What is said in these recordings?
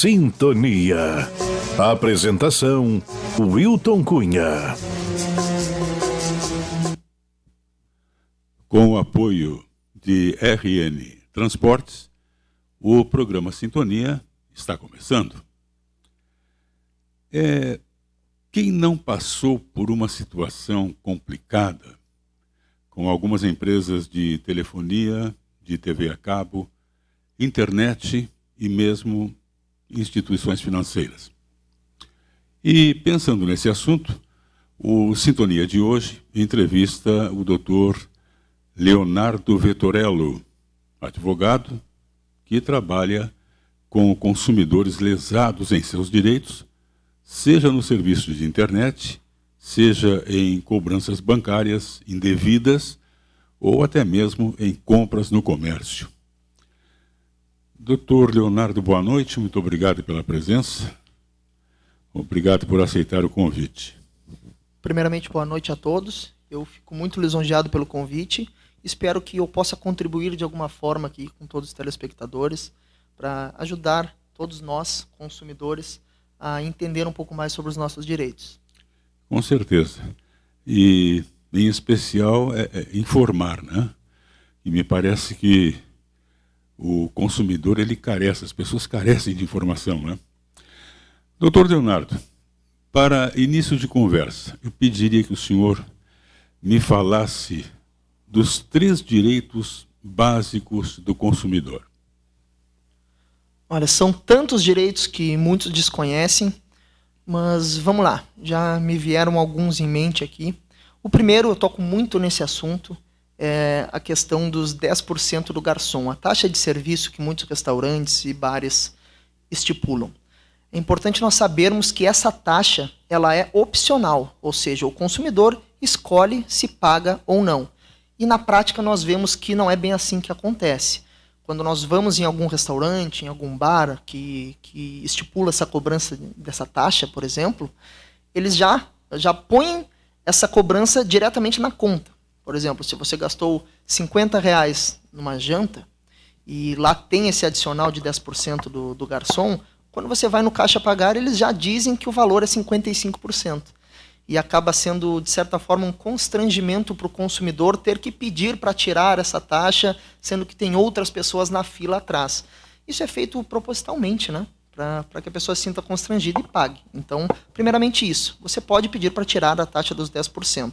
Sintonia. Apresentação: Wilton Cunha. Com o apoio de RN Transportes, o programa Sintonia está começando. Quem não passou por uma situação complicada com algumas empresas de telefonia, de TV a cabo, internet e mesmo instituições financeiras? E pensando nesse assunto, o Sintonia de hoje entrevista o Dr. Leonardo Vettorello, advogado que trabalha com consumidores lesados em seus direitos, seja no serviço de internet, seja em cobranças bancárias indevidas ou até mesmo em compras no comércio. Doutor Leonardo, boa noite, muito obrigado pela presença. Obrigado por aceitar o convite. Primeiramente, boa noite a todos. Eu fico muito lisonjeado pelo convite. Espero que eu possa contribuir de alguma forma aqui com todos os telespectadores para ajudar todos nós, consumidores, a entender um pouco mais sobre os nossos direitos. Com certeza. E, em especial, informar, né? E me parece que o consumidor, ele carece, as pessoas carecem de informação, né? Doutor Leonardo, para início de conversa, eu pediria que o senhor me falasse dos 3 direitos básicos do consumidor. Olha, são tantos direitos que muitos desconhecem, mas vamos lá, já me vieram alguns em mente aqui. O primeiro, eu toco muito nesse assunto, é a questão dos 10% do garçom, a taxa de serviço que muitos restaurantes e bares estipulam. É importante nós sabermos que essa taxa ela é opcional, ou seja, o consumidor escolhe se paga ou não. E na prática nós vemos que não é bem assim que acontece. Quando nós vamos em algum restaurante, em algum bar que estipula essa cobrança dessa taxa, por exemplo, eles já põem essa cobrança diretamente na conta. Por exemplo, se você gastou R$50 numa janta e lá tem esse adicional de 10% do garçom, quando você vai no caixa pagar, eles já dizem que o valor é 55%. E acaba sendo, de certa forma, um constrangimento para o consumidor ter que pedir para tirar essa taxa, sendo que tem outras pessoas na fila atrás. Isso é feito propositalmente, né? Para que a pessoa se sinta constrangida e pague. Então, primeiramente isso. Você pode pedir para tirar a taxa dos 10%.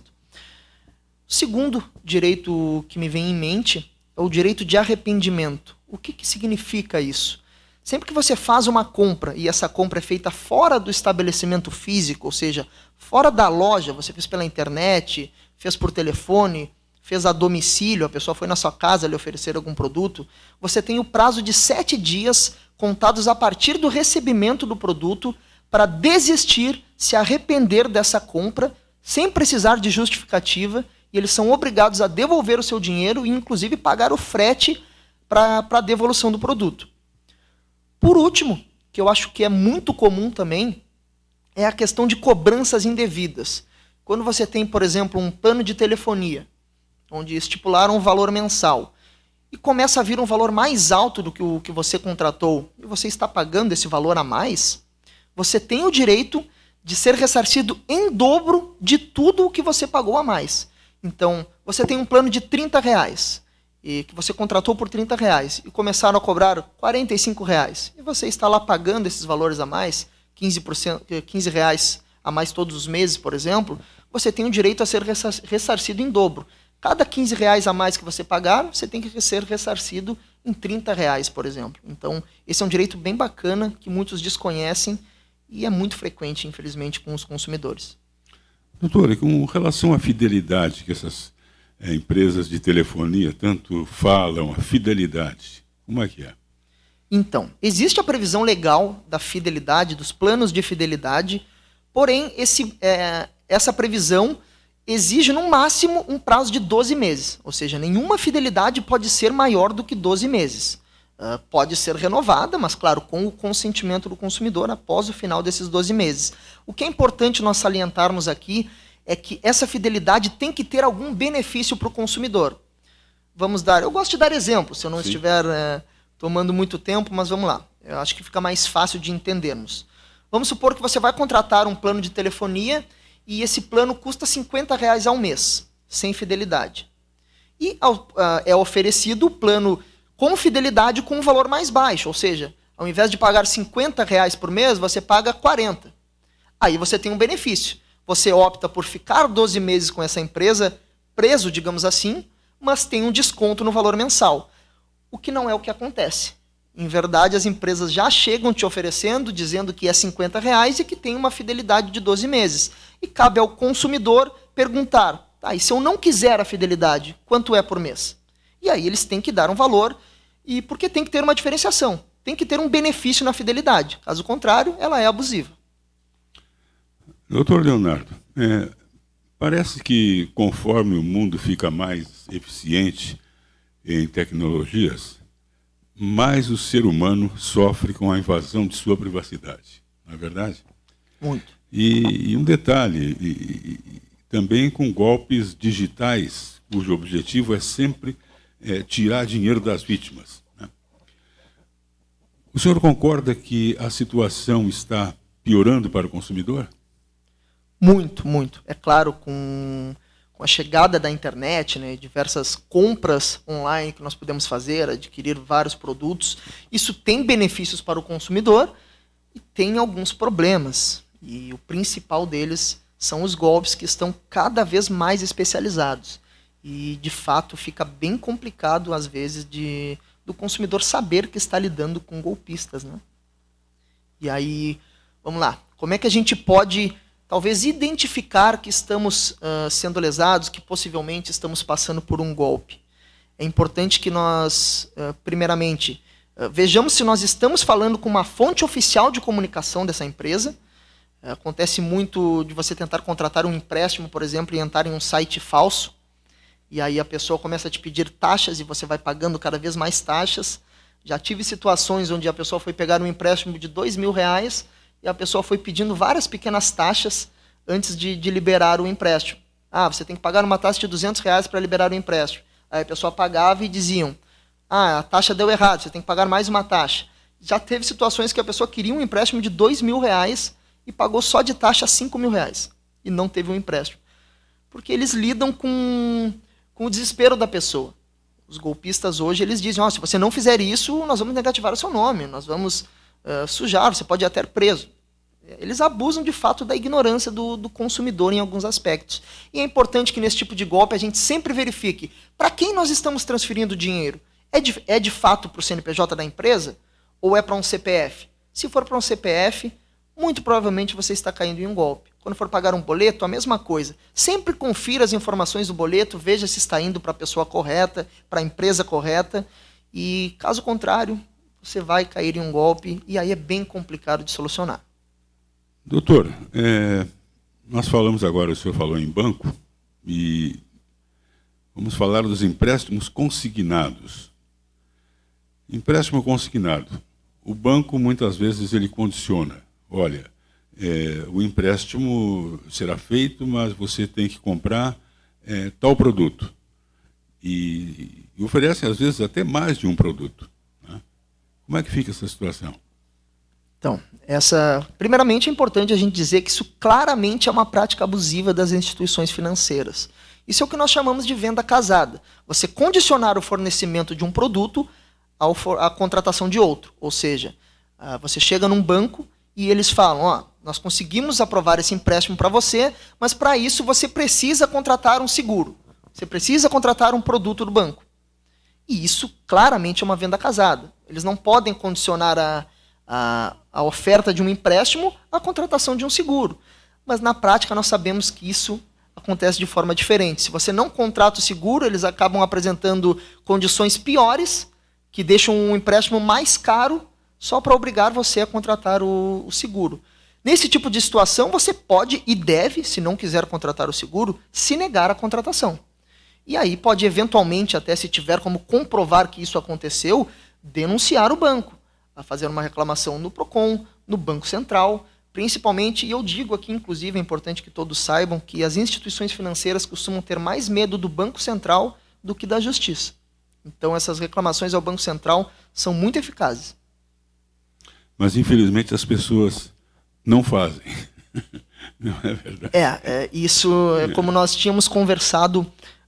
O segundo direito que me vem em mente é o direito de arrependimento. O que significa isso? Sempre que você faz uma compra e essa compra é feita fora do estabelecimento físico, ou seja, fora da loja, você fez pela internet, fez por telefone, fez a domicílio, a pessoa foi na sua casa lhe oferecer algum produto, você tem o prazo de 7 dias contados a partir do recebimento do produto para desistir, se arrepender dessa compra, sem precisar de justificativa, e eles são obrigados a devolver o seu dinheiro e, inclusive, pagar o frete para a devolução do produto. Por último, que eu acho que é muito comum também, é a questão de cobranças indevidas. Quando você tem, por exemplo, um plano de telefonia, onde estipularam um valor mensal, e começa a vir um valor mais alto do que o que você contratou, e você está pagando esse valor a mais, você tem o direito de ser ressarcido em dobro de tudo o que você pagou a mais. Então, você tem um plano de R$30, e que você contratou por R$30, e começaram a cobrar R$45, e você está lá pagando esses valores a mais, R$15 a mais todos os meses, por exemplo, você tem o direito a ser ressarcido em dobro. Cada R$15 a mais que você pagar, você tem que ser ressarcido em R$30, por exemplo. Então, esse é um direito bem bacana, que muitos desconhecem, e é muito frequente, infelizmente, com os consumidores. Doutor, com relação à fidelidade que essas empresas de telefonia tanto falam, a fidelidade, como é que é? Então, existe a previsão legal da fidelidade, dos planos de fidelidade, porém, essa previsão exige, no máximo, um prazo de 12 meses. Ou seja, nenhuma fidelidade pode ser maior do que 12 meses. Pode ser renovada, mas, claro, com o consentimento do consumidor após o final desses 12 meses. O que é importante nós salientarmos aqui é que essa fidelidade tem que ter algum benefício para o consumidor. Eu gosto de dar exemplos, se eu não estiver tomando muito tempo, mas vamos lá. Eu acho que fica mais fácil de entendermos. Vamos supor que você vai contratar um plano de telefonia e esse plano custa R$50 ao mês, sem fidelidade. E é oferecido o plano com fidelidade com um valor mais baixo, ou seja, ao invés de pagar R$50 por mês, você paga 40. Aí você tem um benefício. Você opta por ficar 12 meses com essa empresa, preso, digamos assim, mas tem um desconto no valor mensal. O que não é o que acontece. Em verdade, as empresas já chegam te oferecendo, dizendo que é R$50 e que tem uma fidelidade de 12 meses. E cabe ao consumidor perguntar, tá, e se eu não quiser a fidelidade, quanto é por mês? E aí eles têm que dar um valor, e porque tem que ter uma diferenciação. Tem que ter um benefício na fidelidade. Caso contrário, ela é abusiva. Doutor Leonardo, parece que conforme o mundo fica mais eficiente em tecnologias, mais o ser humano sofre com a invasão de sua privacidade. Não é verdade? Muito. E um detalhe, também com golpes digitais, cujo objetivo é sempre tirar dinheiro das vítimas. Né? O senhor concorda que a situação está piorando para o consumidor? Muito, muito. É claro, com a chegada da internet, né, diversas compras online que nós podemos fazer, adquirir vários produtos, isso tem benefícios para o consumidor e tem alguns problemas. E o principal deles são os golpes que estão cada vez mais especializados. E, de fato, fica bem complicado, às vezes, do consumidor saber que está lidando com golpistas, né? E aí, vamos lá. Como é que a gente pode, talvez, identificar que estamos sendo lesados, que possivelmente estamos passando por um golpe? É importante que nós, primeiramente, vejamos se nós estamos falando com uma fonte oficial de comunicação dessa empresa. Acontece muito de você tentar contratar um empréstimo, por exemplo, e entrar em um site falso. E aí a pessoa começa a te pedir taxas e você vai pagando cada vez mais taxas. Já tive situações onde a pessoa foi pegar um empréstimo de R$2.000 e a pessoa foi pedindo várias pequenas taxas antes de liberar o empréstimo. Ah, você tem que pagar uma taxa de R$200 para liberar o empréstimo. Aí a pessoa pagava e diziam, a taxa deu errado, você tem que pagar mais uma taxa. Já teve situações que a pessoa queria um empréstimo de R$2.000 e pagou só de taxa R$5.000 e não teve um empréstimo. Porque eles lidam com o desespero da pessoa. Os golpistas hoje, eles dizem, se você não fizer isso, nós vamos negativar o seu nome, nós vamos sujar, você pode ir até preso. Eles abusam, de fato, da ignorância do consumidor em alguns aspectos. E é importante que, nesse tipo de golpe, a gente sempre verifique para quem nós estamos transferindo dinheiro. É de fato para o CNPJ da empresa ou é para um CPF? Se for para um CPF, muito provavelmente você está caindo em um golpe. Quando for pagar um boleto, a mesma coisa. Sempre confira as informações do boleto, veja se está indo para a pessoa correta, para a empresa correta, e caso contrário, você vai cair em um golpe, e aí é bem complicado de solucionar. Doutor, nós falamos agora, o senhor falou em banco, e vamos falar dos empréstimos consignados. Empréstimo consignado. O banco, muitas vezes, ele condiciona. Olha, o empréstimo será feito, mas você tem que comprar tal produto. E oferecem, às vezes, até mais de um produto. Né? Como é que fica essa situação? Então, primeiramente é importante a gente dizer que isso claramente é uma prática abusiva das instituições financeiras. Isso é o que nós chamamos de venda casada. Você condicionar o fornecimento de um produto à contratação de outro. Ou seja, você chega num banco e eles falam, nós conseguimos aprovar esse empréstimo para você, mas para isso você precisa contratar um seguro. Você precisa contratar um produto do banco. E isso claramente é uma venda casada. Eles não podem condicionar a oferta de um empréstimo à contratação de um seguro. Mas na prática nós sabemos que isso acontece de forma diferente. Se você não contrata o seguro, eles acabam apresentando condições piores, que deixam um empréstimo mais caro, só para obrigar você a contratar o seguro. Nesse tipo de situação, você pode e deve, se não quiser contratar o seguro, se negar a contratação. E aí pode eventualmente, até se tiver como comprovar que isso aconteceu, denunciar o banco, a fazer uma reclamação no PROCON, no Banco Central, principalmente, e eu digo aqui, inclusive, é importante que todos saibam que as instituições financeiras costumam ter mais medo do Banco Central do que da Justiça. Então essas reclamações ao Banco Central são muito eficazes. mas infelizmente as pessoas não fazem. Não é verdade? Isso é como nós tínhamos conversado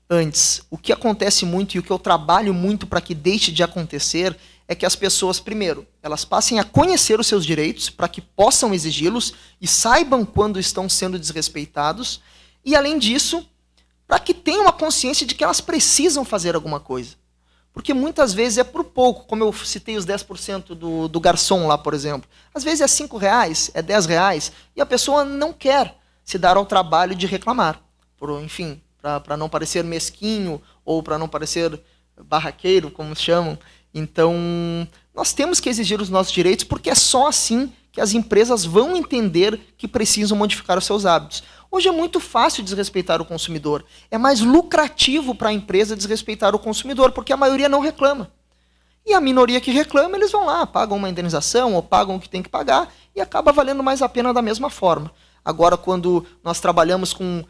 antes. O que acontece muito e o que eu trabalho muito para que deixe de acontecer é que as pessoas, primeiro, elas passem a conhecer os seus direitos para que possam exigi-los e saibam quando estão sendo desrespeitados, e além disso, para que tenham a consciência de que elas precisam fazer alguma coisa. Porque muitas vezes é por pouco, como eu citei os 10% do garçom lá, por exemplo. Às vezes é R$5, é R$10, e a pessoa não quer se dar ao trabalho de reclamar. Enfim, para não parecer mesquinho ou para não parecer barraqueiro, como chamam. Então, nós temos que exigir os nossos direitos, porque é só assim que as empresas vão entender que precisam modificar os seus hábitos. Hoje é muito fácil desrespeitar o consumidor. É mais lucrativo para a empresa desrespeitar o consumidor, porque a maioria não reclama. E a minoria que reclama, eles vão lá, pagam uma indenização ou pagam o que tem que pagar e acaba valendo mais a pena da mesma forma. Agora, quando nós trabalhamos com...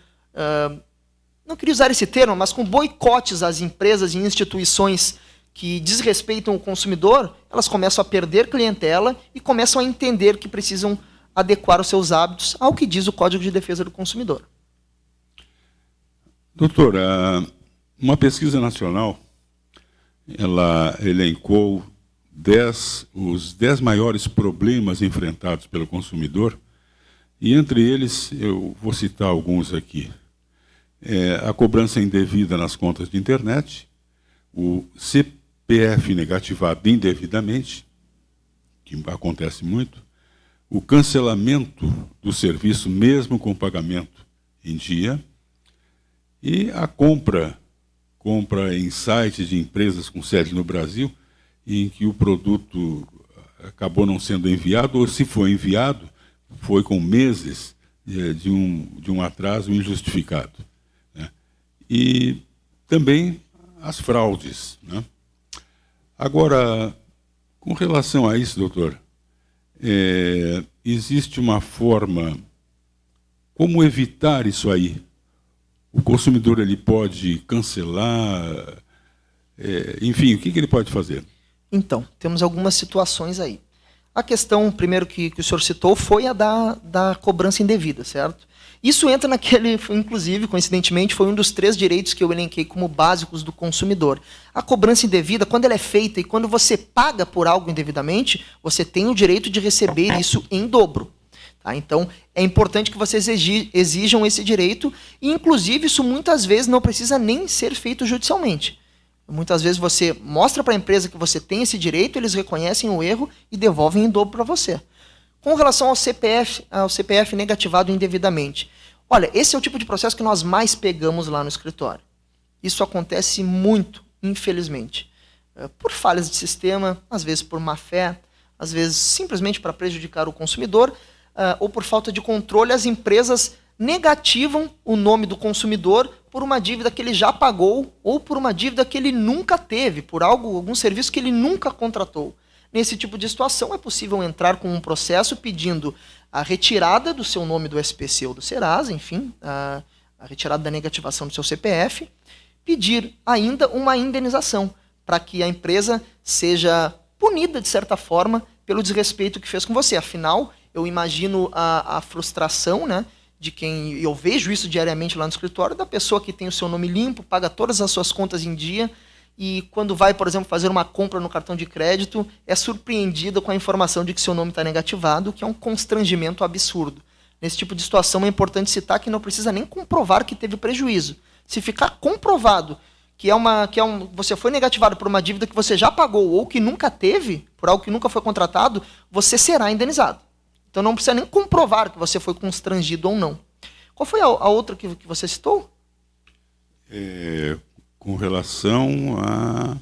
não queria usar esse termo, mas com boicotes às empresas e instituições que desrespeitam o consumidor, elas começam a perder clientela e começam a entender que precisam adequar os seus hábitos ao que diz o Código de Defesa do Consumidor. Doutor, uma pesquisa nacional, ela elencou os 10 maiores problemas enfrentados pelo consumidor, e entre eles, eu vou citar alguns aqui. A cobrança indevida nas contas de internet, o CPF negativado indevidamente, que acontece muito, o cancelamento do serviço mesmo com pagamento em dia, e a compra em sites de empresas com sede no Brasil, em que o produto acabou não sendo enviado, ou se foi enviado, foi com meses de um atraso injustificado, né? E também as fraudes, né? Agora, com relação a isso, doutor, existe uma forma, como evitar isso aí? O consumidor ele pode cancelar, enfim, o que ele pode fazer? Então, temos algumas situações aí. A questão, primeiro, que o senhor citou, foi a da cobrança indevida, certo? Isso entra naquele, inclusive, coincidentemente, foi um dos 3 direitos que eu elenquei como básicos do consumidor. A cobrança indevida, quando ela é feita e quando você paga por algo indevidamente, você tem o direito de receber isso em dobro. Tá? Então, é importante que vocês exijam esse direito, e, inclusive, isso muitas vezes não precisa nem ser feito judicialmente. Muitas vezes você mostra para a empresa que você tem esse direito, eles reconhecem o erro e devolvem em dobro para você. Com relação ao CPF negativado indevidamente, olha, esse é o tipo de processo que nós mais pegamos lá no escritório. Isso acontece muito, infelizmente. Por falhas de sistema, às vezes por má fé, às vezes simplesmente para prejudicar o consumidor, ou por falta de controle, as empresas negativam o nome do consumidor por uma dívida que ele já pagou ou por uma dívida que ele nunca teve, por algum serviço que ele nunca contratou. Nesse tipo de situação, é possível entrar com um processo pedindo a retirada do seu nome do SPC ou do Serasa, enfim, a retirada da negativação do seu CPF, pedir ainda uma indenização, para que a empresa seja punida, de certa forma, pelo desrespeito que fez com você. Afinal, eu imagino a frustração, né, de quem, eu vejo isso diariamente lá no escritório, da pessoa que tem o seu nome limpo, paga todas as suas contas em dia, e quando vai, por exemplo, fazer uma compra no cartão de crédito, é surpreendida com a informação de que seu nome está negativado, o que é um constrangimento absurdo. Nesse tipo de situação é importante citar que não precisa nem comprovar que teve prejuízo. Se ficar comprovado que você foi negativado por uma dívida que você já pagou ou que nunca teve, por algo que nunca foi contratado, você será indenizado. Então não precisa nem comprovar que você foi constrangido ou não. Qual foi a outra que você citou? Com relação a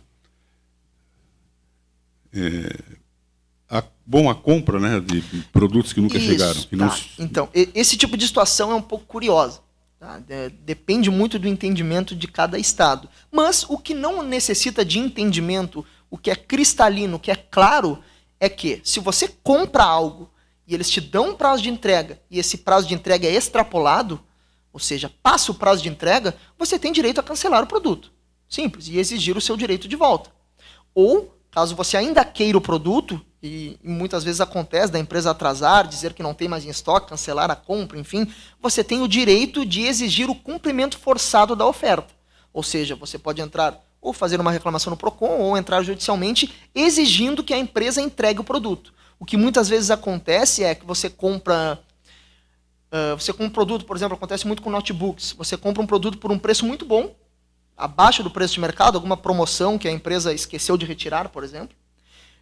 compra, né, de produtos que nunca chegaram. Que tá. Então, esse tipo de situação é um pouco curiosa. Tá? Depende muito do entendimento de cada estado. Mas o que não necessita de entendimento, o que é cristalino, o que é claro, é que se você compra algo e eles te dão um prazo de entrega, e esse prazo de entrega é extrapolado, ou seja, passa o prazo de entrega, você tem direito a cancelar o produto. Simples, e exigir o seu direito de volta. Ou, caso você ainda queira o produto, e muitas vezes acontece da empresa atrasar, dizer que não tem mais em estoque, cancelar a compra, enfim, você tem o direito de exigir o cumprimento forçado da oferta. Ou seja, você pode entrar ou fazer uma reclamação no PROCON ou entrar judicialmente exigindo que a empresa entregue o produto. O que muitas vezes acontece é que você compra um produto, por exemplo, acontece muito com notebooks, você compra um produto por um preço muito bom, abaixo do preço de mercado, alguma promoção que a empresa esqueceu de retirar, por exemplo,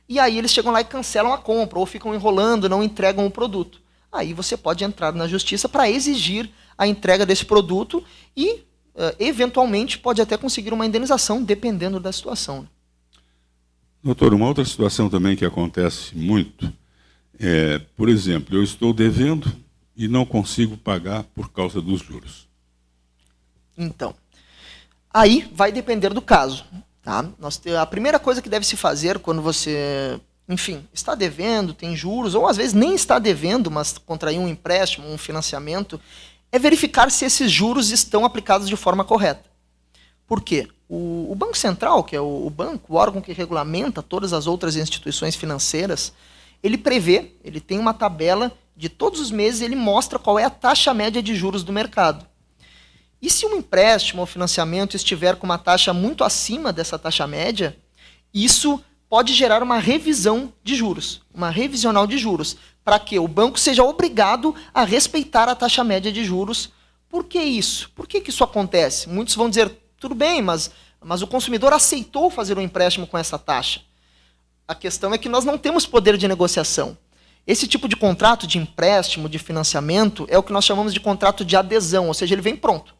e aí eles chegam lá e cancelam a compra, ou ficam enrolando, não entregam o produto. Aí você pode entrar na justiça para exigir a entrega desse produto e, eventualmente, pode até conseguir uma indenização, dependendo da situação. Doutor, uma outra situação também que acontece muito é, por exemplo, eu estou devendo e não consigo pagar por causa dos juros. Então, aí vai depender do caso. Tá? A primeira coisa que deve se fazer quando você, enfim, está devendo, tem juros, ou às vezes nem está devendo, mas contraiu um empréstimo, um financiamento, é verificar se esses juros estão aplicados de forma correta. Por quê? O Banco Central, que é o banco, o órgão que regulamenta todas as outras instituições financeiras, ele prevê, ele tem uma tabela de todos os meses, ele mostra qual é a taxa média de juros do mercado. E se um empréstimo ou financiamento estiver com uma taxa muito acima dessa taxa média, isso pode gerar uma revisão de juros, uma revisional de juros, para que o banco seja obrigado a respeitar a taxa média de juros. Por que isso? Por que isso acontece? Muitos vão dizer, tudo bem, mas o consumidor aceitou fazer um empréstimo com essa taxa. A questão é que nós não temos poder de negociação. Esse tipo de contrato de empréstimo, de financiamento, é o que nós chamamos de contrato de adesão, ou seja, ele vem pronto.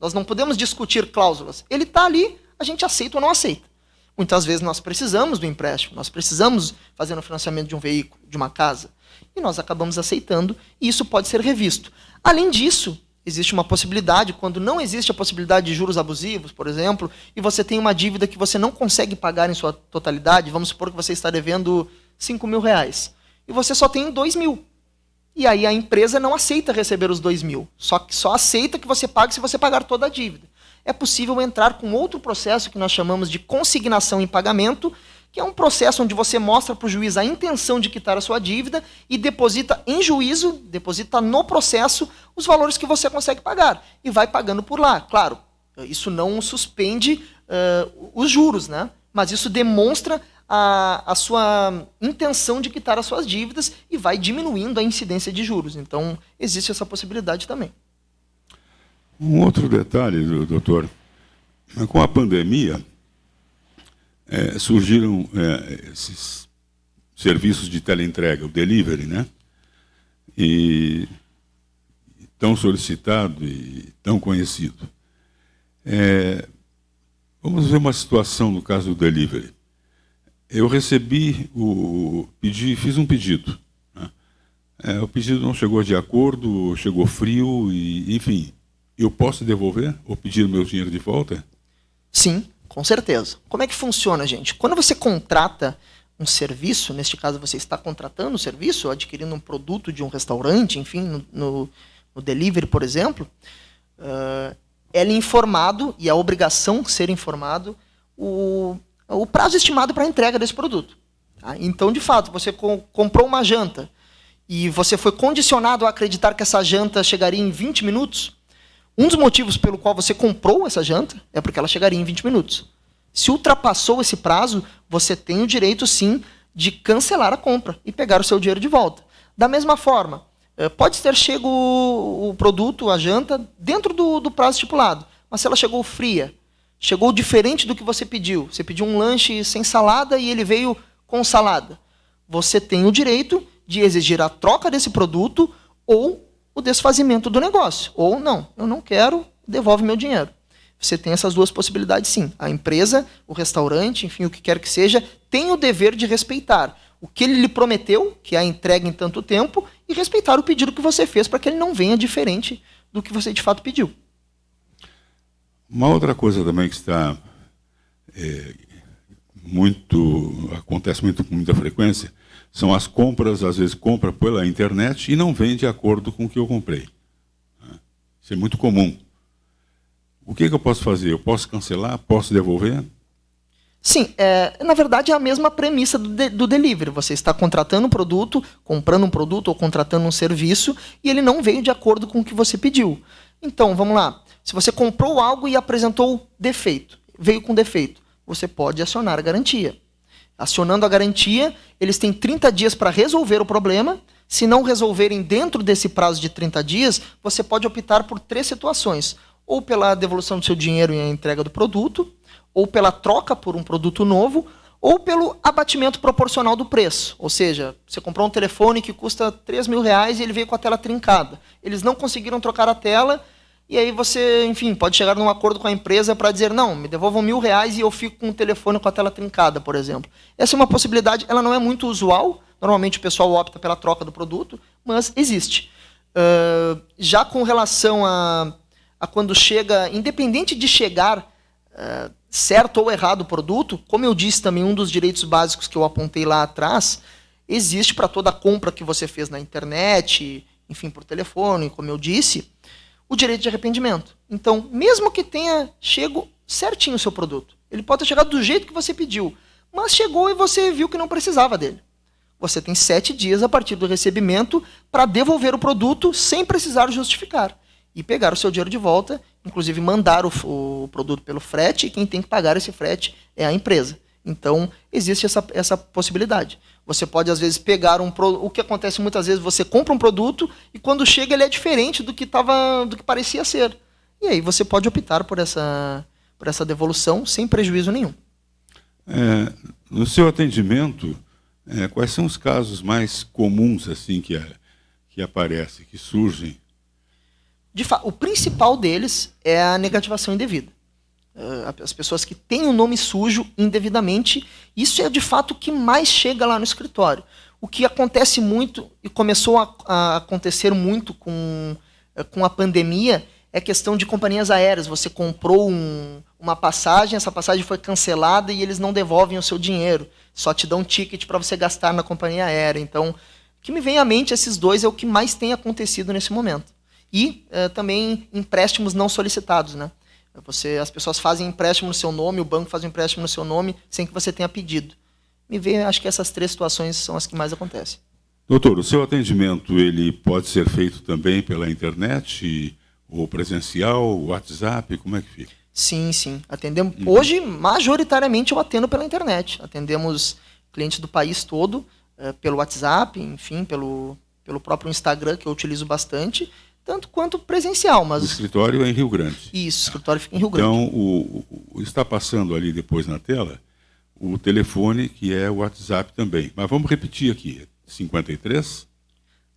Nós não podemos discutir cláusulas. Ele está ali, a gente aceita ou não aceita. Muitas vezes nós precisamos do empréstimo, nós precisamos fazer um financiamento de um veículo, de uma casa, e nós acabamos aceitando, e isso pode ser revisto. Além disso, existe uma possibilidade, quando não existe a possibilidade de juros abusivos, por exemplo, e você tem uma dívida que você não consegue pagar em sua totalidade, vamos supor que você está devendo R$5.000, e você só tem 2.000. E aí a empresa não aceita receber os 2.000, só aceita que você pague se você pagar toda a dívida. É possível entrar com outro processo que nós chamamos de consignação em pagamento, que é um processo onde você mostra para o juiz a intenção de quitar a sua dívida e deposita em juízo, deposita no processo os valores que você consegue pagar e vai pagando por lá. Claro, isso não suspende os juros, né? Mas isso demonstra a sua intenção de quitar as suas dívidas e vai diminuindo a incidência de juros. Então, existe essa possibilidade também. Um outro detalhe, doutor, com a pandemia, surgiram esses serviços de teleentrega, o delivery, né? E tão solicitado e tão conhecido. Vamos ver uma situação no caso do delivery. Eu fiz um pedido. Né? O pedido não chegou de acordo, chegou frio, e, enfim. Eu posso devolver ou pedir o meu dinheiro de volta? Sim, com certeza. Como é que funciona, gente? Quando você contrata um serviço, neste caso você está contratando um serviço, adquirindo um produto de um restaurante, enfim, no delivery, por exemplo, ele é informado, e a obrigação de ser informado, o prazo estimado para a entrega desse produto. Tá? Então, de fato, você comprou uma janta e você foi condicionado a acreditar que essa janta chegaria em 20 minutos, um dos motivos pelo qual você comprou essa janta é porque ela chegaria em 20 minutos. Se ultrapassou esse prazo, você tem o direito, sim, de cancelar a compra e pegar o seu dinheiro de volta. Da mesma forma, pode ter chego o produto, a janta, dentro do prazo estipulado, mas se ela chegou fria, chegou diferente do que você pediu um lanche sem salada e ele veio com salada, você tem o direito de exigir a troca desse produto ou o desfazimento do negócio. Ou não, eu não quero, devolve meu dinheiro. Você tem essas duas possibilidades, sim. A empresa, o restaurante, enfim, o que quer que seja, tem o dever de respeitar o que ele lhe prometeu, que é a entrega em tanto tempo, e respeitar o pedido que você fez para que ele não venha diferente do que você de fato pediu. Uma outra coisa também que está acontece muito com muita frequência, são as compras, às vezes compra pela internet e não vem de acordo com o que eu comprei. Isso é muito comum. O que eu posso fazer? Eu posso cancelar? Posso devolver? Sim, na verdade é a mesma premissa do delivery. Você está contratando um produto, comprando um produto ou contratando um serviço e ele não veio de acordo com o que você pediu. Então, vamos lá. Se você comprou algo e apresentou defeito, veio com defeito, você pode acionar a garantia. Acionando a garantia, eles têm 30 dias para resolver o problema. Se não resolverem dentro desse prazo de 30 dias, você pode optar por 3 situações. Ou pela devolução do seu dinheiro e a entrega do produto, ou pela troca por um produto novo, ou pelo abatimento proporcional do preço. Ou seja, você comprou um telefone que custa R$3.000 e ele veio com a tela trincada. Eles não conseguiram trocar a tela, e aí você, enfim, pode chegar num acordo com a empresa para dizer, não, me devolvam R$1.000 e eu fico com o telefone com a tela trincada, por exemplo. Essa é uma possibilidade, ela não é muito usual, normalmente o pessoal opta pela troca do produto, mas existe. Já com relação a quando chega, independente de chegar certo ou errado o produto, como eu disse também, um dos direitos básicos que eu apontei lá atrás, existe para toda compra que você fez na internet, enfim, por telefone, como eu disse, o direito de arrependimento. Então, mesmo que tenha chego certinho o seu produto, ele pode ter chegado do jeito que você pediu, mas chegou e você viu que não precisava dele. Você tem 7 dias a partir do recebimento para devolver o produto sem precisar justificar. E pegar o seu dinheiro de volta, inclusive mandar o produto pelo frete, e quem tem que pagar esse frete é a empresa. Então, existe essa possibilidade. Você pode, às vezes, pegar o que acontece muitas vezes, você compra um produto e quando chega ele é diferente do que parecia ser. E aí você pode optar por essa devolução sem prejuízo nenhum. No seu atendimento, quais são os casos mais comuns assim que aparecem, que surgem? De fato, o principal deles é a negativação indevida. As pessoas que têm o nome sujo indevidamente, isso é de fato o que mais chega lá no escritório. O que acontece muito, e começou a acontecer muito com a pandemia, é questão de companhias aéreas. Você comprou uma passagem, essa passagem foi cancelada e eles não devolvem o seu dinheiro. Só te dão um ticket para você gastar na companhia aérea. Então, o que me vem à mente, esses dois, é o que mais tem acontecido nesse momento. E também empréstimos não solicitados, né? As pessoas fazem empréstimo no seu nome, o banco faz um empréstimo no seu nome sem que você tenha pedido. Acho que essas 3 situações são as que mais acontecem. Doutor, o seu atendimento ele pode ser feito também pela internet, ou presencial, WhatsApp, como é que fica? Sim, sim. Atendemos. Hoje, majoritariamente, eu atendo pela internet. Atendemos clientes do país todo, pelo WhatsApp, enfim, pelo próprio Instagram, que eu utilizo bastante, tanto quanto presencial. Mas... O escritório é em Rio Grande. Isso, o escritório fica em Rio Grande. Então, está passando ali depois na tela o telefone, que é o WhatsApp também. Mas vamos repetir aqui. 53?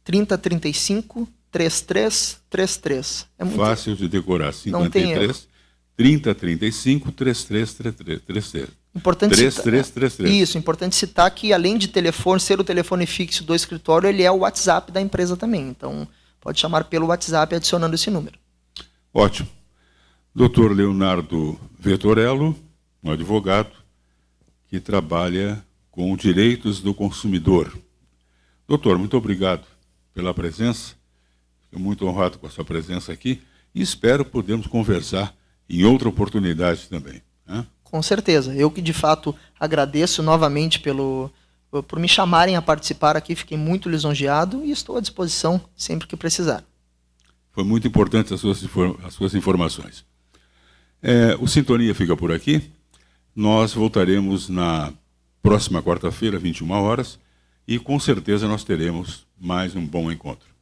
3035 3333. É muito fácil de decorar. 53 3035 3333. Importante 3333. Isso, importante citar que além de telefone, ser o telefone fixo do escritório, ele é o WhatsApp da empresa também. Então, pode chamar pelo WhatsApp adicionando esse número. Ótimo. Dr. Leonardo Vettorello, um advogado que trabalha com direitos do consumidor. Doutor, muito obrigado pela presença. Fico muito honrado com a sua presença aqui e espero podermos conversar em outra oportunidade também. Né? Com certeza. Eu que, de fato, agradeço novamente por me chamarem a participar aqui. Fiquei muito lisonjeado e estou à disposição sempre que precisar. Foi muito importante as suas informações. O Sintonia fica por aqui. Nós voltaremos na próxima quarta-feira, 21 horas, e com certeza nós teremos mais um bom encontro.